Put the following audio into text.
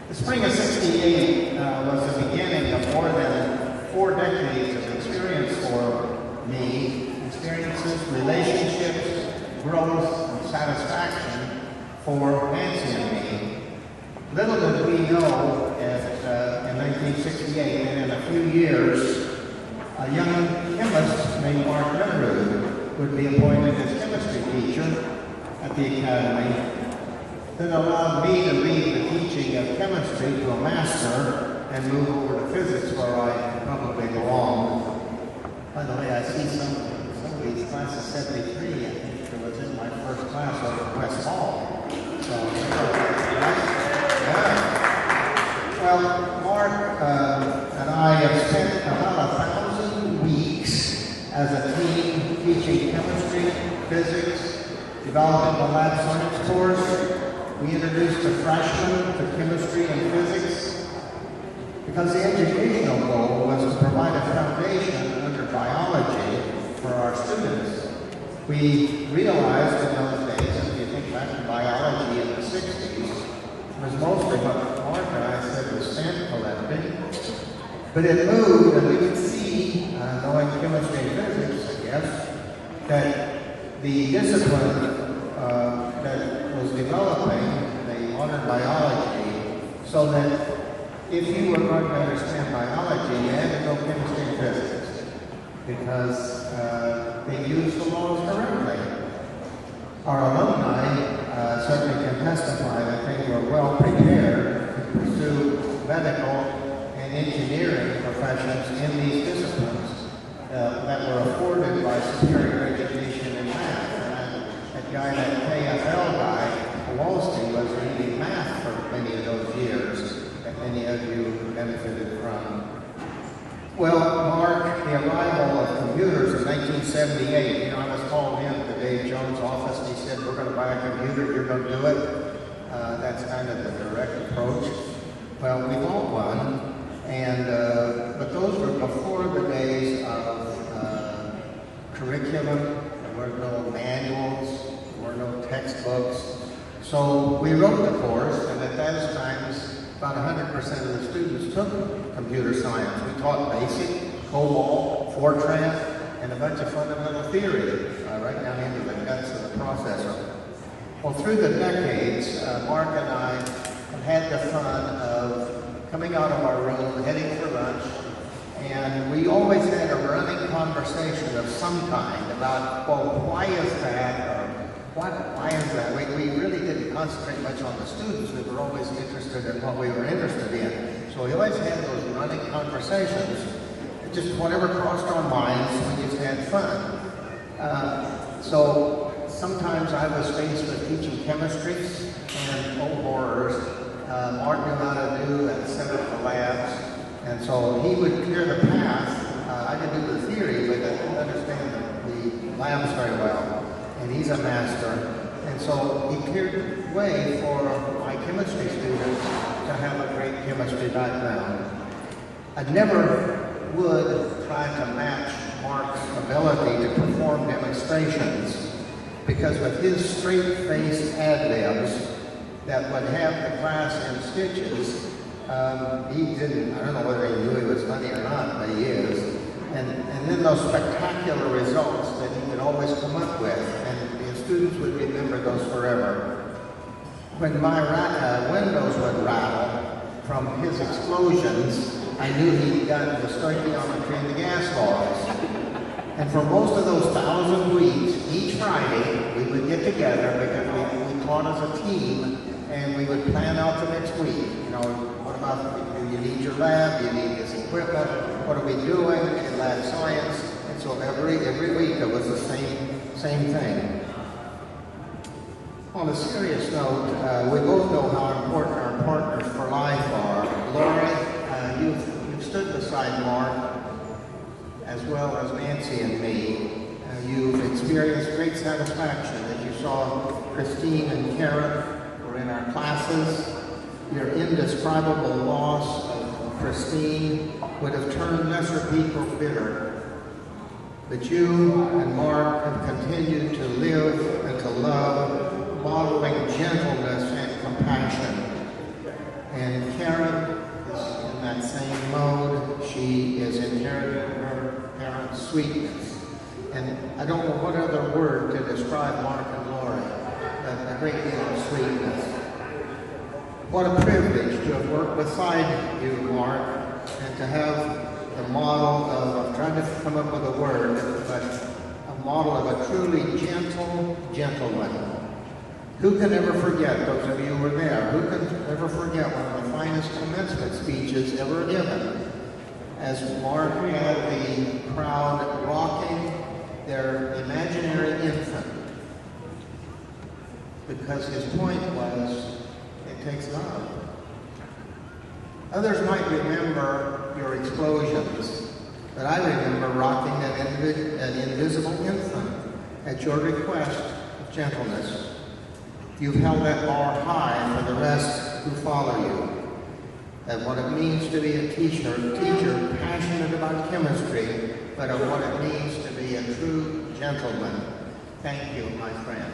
The spring of '68 was the beginning of more than 4 decades of experience for me, experiences, relationships, growth, and satisfaction for Nancy and me. Little did we know in 1968 that in a few years, a young chemist named Mark Linnerud would be appointed as chemistry teacher at the academy. That allowed me to leave the teaching of chemistry to a master and move over to physics, where I probably belong. By the way, I see some of these classes 73. I think it was in my first class over at West Hall. So, yeah. Well, Mark and I have spent about 1,000 weeks as a team teaching chemistry, physics, developing the lab science course. We introduced the freshmen to chemistry and physics because the educational goal was to provide a foundation under biology for our students. We realized in those days, if you think back to biology in the 60s, it was mostly what Mark and I said was stamp collecting, but it moved, and we could see, knowing chemistry and physics, I guess, that the discipline that was developing, the modern biology, so that if you were going to understand biology, you had to know chemistry and physics, because they used the laws correctly. Our alumni certainly can testify that they were well prepared to pursue medical and engineering professions in these disciplines that were afforded by superior education in math. That guy, that KFL guy, Kowalski, was reading math for many of those years that many of you benefited from. Well, Mark, the arrival of computers in 1978, I was called in to Dave Jones' office, and he said, we're going to buy a computer, you're going to do it. That's kind of the direct approach. Well, we bought one, and but those were before the days of curriculum. There were no manuals, there were no textbooks. So we wrote the course, and at those times, about 100% of the students took computer science. We taught BASIC, COBOL, Fortran, and a bunch of fundamental theory, right down into the guts of the processor. Well, through the decades, Mark and I have had the fun of coming out of our room, heading for lunch, and we always had a running conversation of some kind about, well, why is that, or why is that? We really didn't concentrate much on the students. We were always interested in what we were interested in. So we always had those running conversations. Just whatever crossed our minds, we just had fun. So sometimes I was faced with teaching chemistry, and oh horrors, Mark knew how to do and set up the labs. And so he would clear the path. I could do the theory, but I didn't understand the labs very well. And he's a master. And so he cleared the way for my chemistry students to have a great chemistry background. I never would try to match Mark's ability to perform demonstrations, because with his straight-faced ad-libs that would have the class in stitches, he didn't, I don't know whether he knew he was funny or not, but he is. And then those spectacular results that he could always come up with, and the students would remember those forever. When my windows would rattle from his explosions, I knew he'd gotten the stoichiometry and the gas laws. And for most of those 1,000 weeks, each Friday, we would get together because we taught as a team, and we would plan out the next week. What about, do you need your lab? Do you need this equipment? What are we doing in lab science? And so every week it was the same thing. On a serious note, we both know how important our partners for life are. Lori, you've stood beside Mark, as well as Nancy and me. You've experienced great satisfaction as you saw Christine and Karen were in our classes. Your indescribable loss of Christine would have turned lesser people bitter. But you and Mark have continued to live and to love, modeling gentleness and compassion. And Karen is in that same mode. She is inheriting her parents' sweetness. And I don't know what other word to describe Mark and Lori, but a great deal of sweetness. What a privilege to have worked beside you, Mark, and to have the model of, I'm trying to come up with a word, but a model of a truly gentle gentleman. Who can ever forget, those of you who were there, who can ever forget one of the finest commencement speeches ever given, as Mark had the crowd rocking their imaginary infant, because his point was, it takes love. Others might remember your explosions, but I remember rocking an invisible infant at your request of gentleness. You've held that bar high for the rest who follow you. And what it means to be a teacher passionate about chemistry, but of what it means to be a true gentleman. Thank you, my friend.